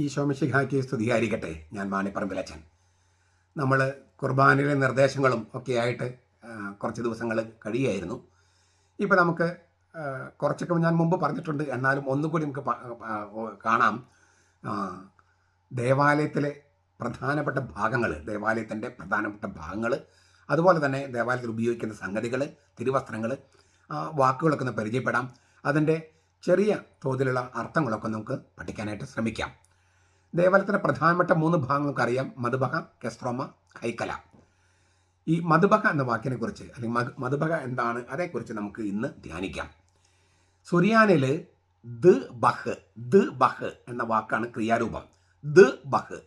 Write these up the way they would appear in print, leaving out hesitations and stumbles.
ഈശോ മിശിഹായ്ക്ക് സ്തുതിയായിരിക്കട്ടെ. ഞാൻ മാണിപ്പറമ്പിലച്ചൻ. നമ്മൾ കുർബാനയിലെ നിർദ്ദേശങ്ങളും ഒക്കെ ആയിട്ട് കുറച്ച് ദിവസങ്ങൾ കഴിയുമായിരുന്നു. ഇപ്പോൾ നമുക്ക് കുറച്ചൊക്കെ ഞാൻ മുമ്പ് പറഞ്ഞിട്ടുണ്ട്, എന്നാലും ഒന്നുകൂടി നമുക്ക് കാണാം. ദേവാലയത്തിലെ പ്രധാനപ്പെട്ട ഭാഗങ്ങൾ, ദേവാലയത്തിൻ്റെ പ്രധാനപ്പെട്ട ഭാഗങ്ങൾ, അതുപോലെ തന്നെ ദേവാലയത്തിൽ ഉപയോഗിക്കുന്ന സംഗതികൾ, തിരുവസ്ത്രങ്ങൾ, വാക്കുകളൊക്കെ ഒന്ന് പരിചയപ്പെടാം. അതിൻ്റെ ചെറിയ തോതിലുള്ള അർത്ഥങ്ങളൊക്കെ നമുക്ക് പഠിക്കാനായിട്ട് ശ്രമിക്കാം. ദേവാലയത്തിൻ്റെ പ്രധാനപ്പെട്ട 3 ഭാഗങ്ങൾ നമുക്കറിയാം: മധുബഹ, കെസ്ട്രോമ, കൈക്കല. ഈ മധുബഹ എന്ന വാക്കിനെ കുറിച്ച്, അല്ലെങ്കിൽ മധുബഹ എന്താണ്, അതേക്കുറിച്ച് നമുക്ക് ഇന്ന് ധ്യാനിക്കാം. സുറിയാനിൽ ദ് ബഹ് എന്ന വാക്കാണ് ക്രിയാരൂപം. ദ് ബഹ്,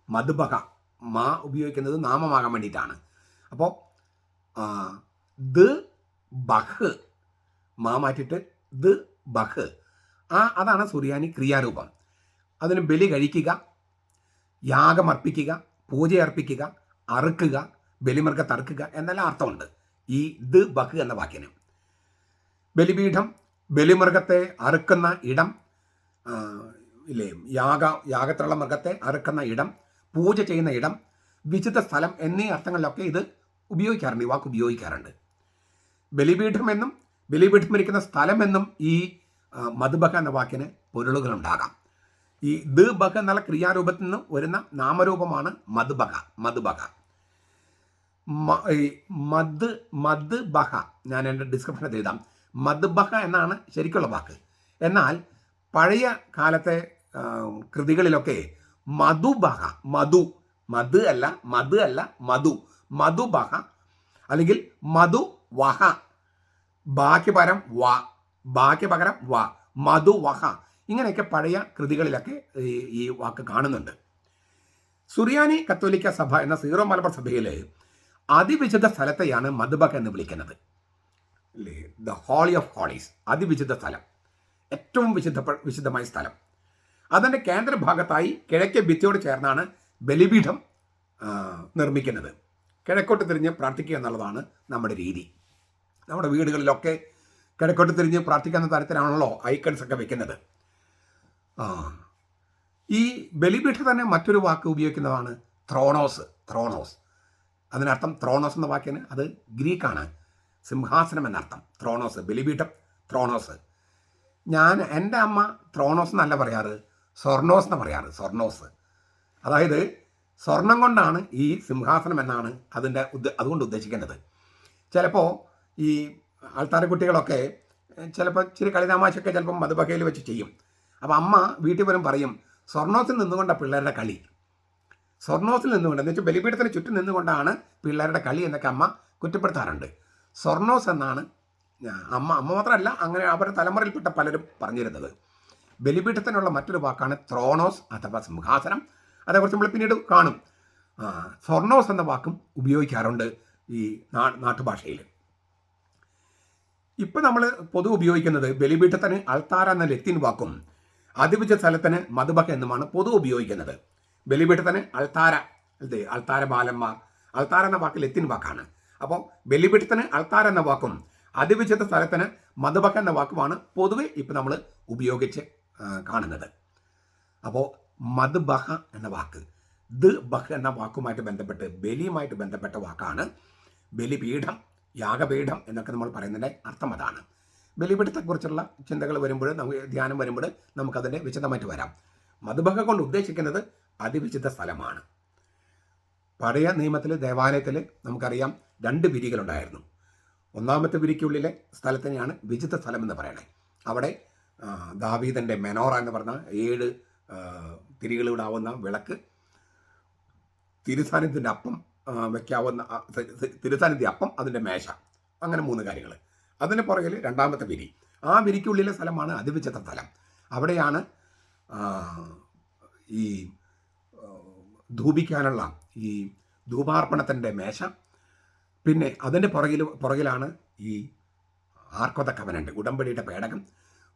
മധുബഹ. മാ ഉപയോഗിക്കുന്നത് നാമമാകാൻ വേണ്ടിയിട്ടാണ്. അപ്പോൾ ദ് ബഹ്, മാ മാറ്റിയിട്ട് ദ് ബഹ്, അതാണ് സുറിയാനി ക്രിയാരൂപം. അതിന് ബലി കഴിക്കുക, യാഗമർപ്പിക്കുക, പൂജയർപ്പിക്കുക, അറുക്കുക, ബലിമൃഗത്തെ അറുക്കുക എന്നെല്ലാം അർത്ഥമുണ്ട് ഈ ദ് ബഹ് എന്ന വാക്കിന്. ബലിപീഠം, ബലിമൃഗത്തെ അറുക്കുന്ന ഇടം, ഇല്ലേ, യാഗത്തിലുള്ള മൃഗത്തെ അറുക്കുന്ന ഇടം, പൂജ ചെയ്യുന്ന ഇടം, വിശുദ്ധ സ്ഥലം എന്നീ അർത്ഥങ്ങളിലൊക്കെ ഇത് ഉപയോഗിക്കാറുണ്ട്, ഈ വാക്ക് ഉപയോഗിക്കാറുണ്ട്. ബലിപീഠമെന്നും ബലിപീഠം ഇരിക്കുന്ന സ്ഥലമെന്നും ഈ മധുബഹ എന്ന വാക്കിന് പൊരുളുകളുണ്ടാകാം. ഈ ദ് ബഹ് എന്നുള്ള ക്രിയാരൂപത്തിൽ നിന്ന് വരുന്ന നാമരൂപമാണ് മധുബഹ. മധുബഹ ഞാൻ എൻ്റെ ഡിസ്ക്രിപ്ഷനിൽ എഴുതാം. മധുബഹ എന്നാണ് ശരിക്കുള്ള വാക്ക്. എന്നാൽ പഴയ കാലത്തെ കൃതികളിലൊക്കെ മധുബഹ, മധുബഹ അല്ലെങ്കിൽ മധുവഹ, ബാക്കി പകരം വ, മധുവഹ, ഇങ്ങനെയൊക്കെ പഴയ കൃതികളിലൊക്കെ ഈ വാക്ക് കാണുന്നുണ്ട്. സുറിയാനി കത്തോലിക്ക സഭ എന്ന സീറോ മലബാർ സഭയിൽ അതിവിശുദ്ധ സ്ഥലത്തെയാണ് മധുബഹ എന്ന് വിളിക്കുന്നത്. ദ ഹോളി ഓഫ് ഹോളീസ്, അതിവിശുദ്ധ സ്ഥലം, ഏറ്റവും വിശുദ്ധമായ സ്ഥലം. അതിൻ്റെ കേന്ദ്രഭാഗത്തായി കിഴക്കേ ഭിത്തിയോട് ചേർന്നാണ് ബലിപീഠം നിർമ്മിക്കുന്നത്. കിഴക്കോട്ട് തിരിഞ്ഞ് പ്രാർത്ഥിക്കുക എന്നുള്ളതാണ് നമ്മുടെ രീതി. നമ്മുടെ വീടുകളിലൊക്കെ കിഴക്കോട്ട് തിരിഞ്ഞ് പ്രാർത്ഥിക്കുന്ന തരത്തിലാണല്ലോ ഐക്കൺസ് ഒക്കെ വെക്കുന്നത്. ഈ ബലിപീഠം തന്നെ മറ്റൊരു വാക്ക് ഉപയോഗിക്കുന്നതാണ് ത്രോണോസ്. അതിനർത്ഥം, ത്രോണോസ് എന്ന വാക്കിന് അത് ഗ്രീക്കാണ്, സിംഹാസനം എന്നർത്ഥം. ത്രോണോസ്, ബലിപീഠം, ത്രോണോസ്. എൻ്റെ അമ്മ ത്രോണോസ് എന്നല്ല പറയാറ്, സ്വർണോസ് എന്ന് പറയാറ്. സ്വർണോസ് അതായത് സ്വർണം കൊണ്ടാണ് ഈ സിംഹാസനം എന്നാണ് അതുകൊണ്ട് ഉദ്ദേശിക്കേണ്ടത്. ചിലപ്പോൾ ഈ ആൾത്താര കുട്ടികളൊക്കെ ചിലപ്പോൾ ഇച്ചിരി കളിതാമാശയൊക്കെ ചിലപ്പം മധുബഹയിൽ വെച്ച് ചെയ്യും. അപ്പോൾ അമ്മ വീട്ടിൽ വരും പറയും, സ്വർണോസിൽ നിന്നുകൊണ്ടാണ് പിള്ളേരുടെ കളി. സ്വർണോസിൽ നിന്നുകൊണ്ട് എന്ന് വെച്ചാൽ ബലിപീഠത്തിന് ചുറ്റും നിന്നുകൊണ്ടാണ് പിള്ളേരുടെ കളി എന്നൊക്കെ അമ്മ കുറ്റപ്പെടുത്താറുണ്ട്. സ്വർണോസ് എന്നാണ് അമ്മ മാത്രമല്ല, അങ്ങനെ അവരുടെ തലമുറയിൽപ്പെട്ട പലരും പറഞ്ഞിരുന്നത്. ബലിപീഠത്തിനുള്ള മറ്റൊരു വാക്കാണ് ത്രോണോസ് അഥവാ സിംഹാസനം. അതേക്കുറിച്ച് നമ്മൾ പിന്നീട് കാണും. സ്വർണോസ് എന്ന വാക്കും ഉപയോഗിക്കാറുണ്ട് ഈ നാട്ടുഭാഷയിൽ. ഇപ്പം നമ്മൾ പൊതു ഉപയോഗിക്കുന്നത് ബലിപീഠത്തിന് അൾത്താര എന്ന ലത്തീൻ വാക്കും അതിവിശുദ്ധ സ്ഥലത്തിന് മധുബഹ എന്നുമാണ് പൊതു ഉപയോഗിക്കുന്നത്. ബലിപീഠത്തിന് അൾത്താര ബാലന്മാർ, അൾത്താര എന്ന വാക്ക് ലത്തീൻ വാക്കാണ്. അപ്പോൾ ബലിപീഠത്തിന് അൾത്താര എന്ന വാക്കും അതിവിശുദ്ധ സ്ഥലത്തിന് മധുബഹ എന്ന വാക്കുമാണ് പൊതുവെ ഇപ്പം നമ്മൾ ഉപയോഗിച്ച് കാണുന്നത്. അപ്പോൾ മധുബഹ എന്ന വാക്ക് ദ് ബഹ് എന്ന വാക്കുമായിട്ട് ബന്ധപ്പെട്ട്, ബലിയുമായിട്ട് ബന്ധപ്പെട്ട വാക്കാണ്. ബലിപീഠം, യാഗപീഠം എന്നൊക്കെ നമ്മൾ പറയുന്നതിൻ്റെ അർത്ഥം അതാണ്. ബലിപീഠത്തെക്കുറിച്ചുള്ള ചിന്തകൾ വരുമ്പോൾ, നമുക്ക് ധ്യാനം വരുമ്പോൾ നമുക്കതിൻ്റെ വിശദമായിട്ട് വരാം. മധുബഹ കൊണ്ട് ഉദ്ദേശിക്കുന്നത് അതിവിശുദ്ധ സ്ഥലമാണ്. പഴയ നിയമത്തിൽ ദേവാലയത്തിൽ നമുക്കറിയാം 2 വിരികളുണ്ടായിരുന്നു. ഒന്നാമത്തെ വിരിക്കുള്ളിലെ സ്ഥലത്തിനെയാണ് വിശുദ്ധ സ്ഥലം എന്ന് പറയണേ. അവിടെ ദാവീദിൻ്റെ മെനോറ എന്ന് പറഞ്ഞ 7 തിരികളിടാവുന്ന വിളക്ക്, തിരുസാന്നിധ്യത്തിൻ്റെ അപ്പം വയ്ക്കാവുന്ന തിരുസാന്നിധ്യ അപ്പം, അതിൻ്റെ മേശ, അങ്ങനെ 3 കാര്യങ്ങൾ. അതിന് പുറകിൽ രണ്ടാമത്തെ വിരി. ആ വിരിക്കുള്ളിലെ സ്ഥലമാണ് അതിവിശുദ്ധ സ്ഥലം. അവിടെയാണ് ഈ ധൂപിക്കാനുള്ള ഈ ധൂപാർപ്പണത്തിൻ്റെ മേശ. പിന്നെ അതിൻ്റെ പുറകിലാണ് ഈ ആർക്ക് ഓഫ് ദ കവനന്റ്, ഉടമ്പടിയുടെ പേടകം.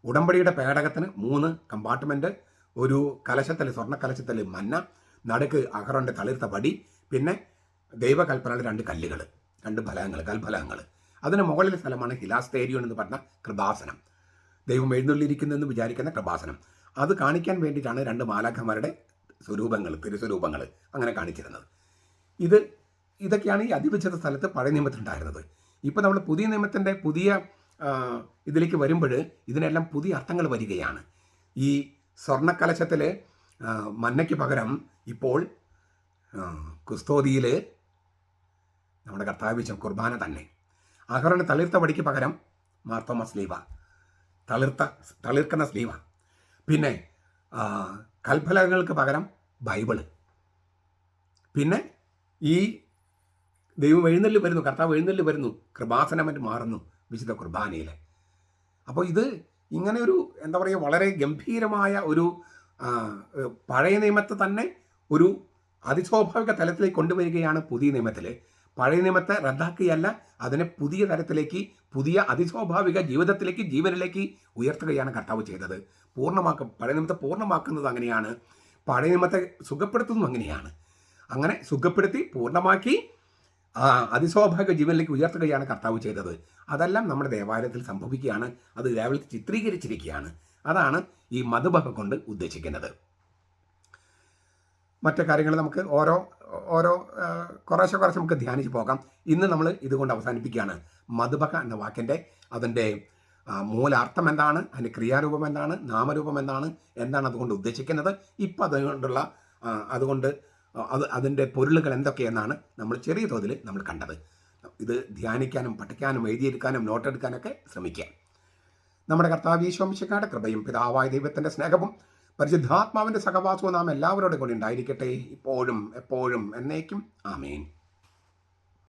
ഉടമ്പടിയുടെ പേടകത്തിന് 3 കമ്പാർട്ട്മെൻറ്റ്, ഒരു കലശത്തിൽ, സ്വർണ്ണ കലശത്തിൽ മന്ന, നടുക്ക് അഹറോൻ്റെ തളിർത്ത വടി, പിന്നെ ദൈവകൽപ്പനയുടെ 2 കല്ലുകൾ, 2 കൽഫലകങ്ങൾ. അതിന് മുകളിലെ സ്ഥലമാണ് ഹിലാസ്തേരിയോൺ എന്ന് പറഞ്ഞ കൃപാസനം, ദൈവം എഴുന്നള്ളിയിരിക്കുന്നെന്ന് വിചാരിക്കുന്ന കൃപാസനം. അത് കാണിക്കാൻ വേണ്ടിയിട്ടാണ് 2 മാലാഖമാരുടെ സ്വരൂപങ്ങൾ, തിരുസ്വരൂപങ്ങൾ അങ്ങനെ കാണിച്ചിരുന്നത്. ഇതൊക്കെയാണ് ഈ അതിവിശുദ്ധ സ്ഥലത്ത് പഴയ നിയമത്തിലുണ്ടായിരുന്നത്. ഇപ്പോൾ നമ്മൾ പുതിയ നിയമത്തിൻ്റെ പുതിയ ഇതിലേക്ക് വരുമ്പോൾ ഇതിനെല്ലാം പുതിയ അർത്ഥങ്ങൾ വരികയാണ്. ഈ സ്വർണ്ണക്കലശത്തിൽ മന്നയ്ക്ക് പകരം ഇപ്പോൾ കുസ്തോതിയിൽ നമ്മുടെ കർത്താവ് കുർബാന തന്നെ. അഹറോന് തളിർത്ത വടിക്ക് പകരം മാർത്തോമ സ്ലീവ, തളിർക്കുന്ന സ്ലീവ. പിന്നെ കൽഫലകങ്ങൾക്ക് പകരം ബൈബിള്. പിന്നെ ഈ ദൈവം എഴുന്നള്ളി വരുന്നു, കർത്താവ് എഴുന്നള്ളി വരുന്നു, കൃപാസനമായിട്ട് മാറുന്നു വിശുദ്ധ കുർബാനയിൽ. അപ്പോൾ ഇത് ഇങ്ങനെ ഒരു എന്താ പറയുക, വളരെ ഗംഭീരമായ ഒരു പഴയ നിയമത്തെ തന്നെ ഒരു അതിസ്വാഭാവിക തലത്തിലേക്ക് കൊണ്ടുവരികയാണ് പുതിയ നിയമത്തിൽ. പഴയ നിയമത്തെ റദ്ദാക്കുകയല്ല, അതിനെ പുതിയ തലത്തിലേക്ക്, പുതിയ അതിസ്വാഭാവിക ജീവിതത്തിലേക്ക്, ജീവനിലേക്ക് ഉയർത്തുകയാണ് കർത്താവ് ചെയ്തത്. പഴയ നിയമത്തെ പൂർണ്ണമാക്കുന്നത് അങ്ങനെയാണ്, പഴയ നിയമത്തെ സുഖപ്പെടുത്തുന്നതും അങ്ങനെയാണ്. അങ്ങനെ സുഖപ്പെടുത്തി പൂർണ്ണമാക്കി അതിസ്വാഭാവിക ജീവനിലേക്ക് ഉയർത്തുകയാണ് കർത്താവ് ചെയ്തത്. അതെല്ലാം നമ്മുടെ ദേവാലയത്തിൽ സംഭവിക്കുകയാണ്, അത് ദേവാലയത്തിൽ ചിത്രീകരിച്ചിരിക്കുകയാണ്. അതാണ് ഈ മധുബഹ കൊണ്ട് ഉദ്ദേശിക്കുന്നത്. മറ്റു കാര്യങ്ങൾ നമുക്ക് ഓരോ കുറേശ്ശെ നമുക്ക് ധ്യാനിച്ച് പോകാം. ഇന്ന് നമ്മൾ ഇതുകൊണ്ട് അവസാനിപ്പിക്കുകയാണ്. മധുബഹ എന്ന വാക്കിൻ്റെ അതിൻ്റെ മൂലാർത്ഥം എന്താണ്, അതിൻ്റെ ക്രിയാരൂപം എന്താണ്, നാമരൂപം എന്താണ് അതുകൊണ്ട് ഉദ്ദേശിക്കുന്നത്, ഇപ്പം അതുകൊണ്ട് അതിൻ്റെ പൊരുളുകൾ എന്തൊക്കെയെന്നാണ് നമ്മൾ ചെറിയ തോതിൽ നമ്മൾ കണ്ടത്. ഇത് ധ്യാനിക്കാനും പഠിക്കാനും എഴുതിയെടുക്കാനും നോട്ടെടുക്കാനൊക്കെ ശ്രമിക്കുക. നമ്മുടെ കർത്താവ് ഈശോ മിശിഹായുടെ കൃപയും പിതാവായ ദൈവത്തിൻ്റെ സ്നേഹവും പരിശുദ്ധാത്മാവിൻ്റെ സഹവാസവും നാം എല്ലാവരോടും കൂടി ഉണ്ടായിരിക്കട്ടെ, ഇപ്പോഴും എപ്പോഴും എന്നേക്കും. ആമേൻ.